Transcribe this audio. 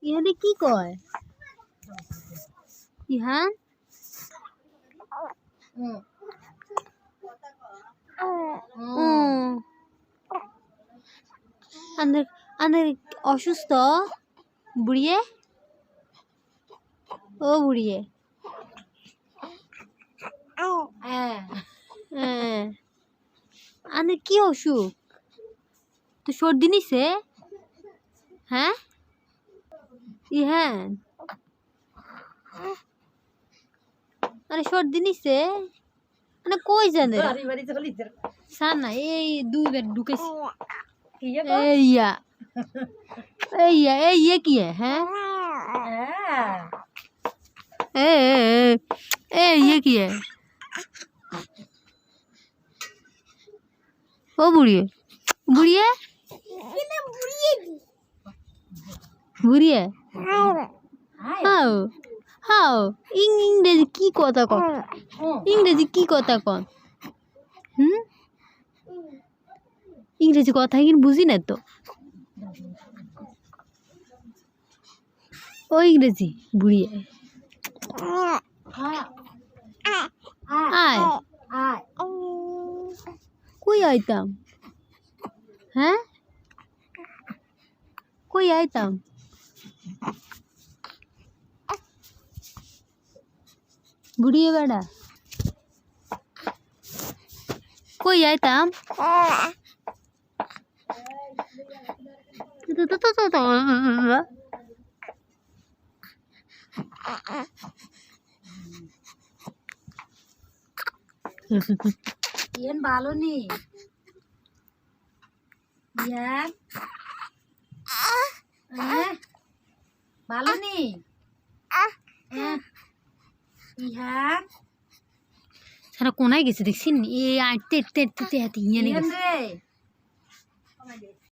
ইহাতে কি কয় ইহান আন্দের আন্দের অসুস্থ বুড়িয়ে ও বুড়িয়ে আন্দের কি অসুখ তো সর্দি নিছে হ্যাঁ ইহান আরে সর্দি নিছে মানে কই জানে সার না এই দুইবার ঢুকেছি এইয়া এইয়া এই ये की है ए ए ये की है ओ बुढ़िए बुढ़िए बुढ़िए हाउ हाउ इंग्रेजी की কথা কন इंग्रेजी की কথা কন इंग्रेजी কথা কি বুঝি না তো ও इंग्रेजी বুড়িয়ে আয় কই আইতাম হ্যাঁ কই আইতাম বুড়িয়ে বেড়া কই আইতাম ఏం బాలోని ఏం బాలోని ইহান সারা কোনায় গেছে দেখছিস এই আটতে আটতে আটতে হাতে ইয়ে রে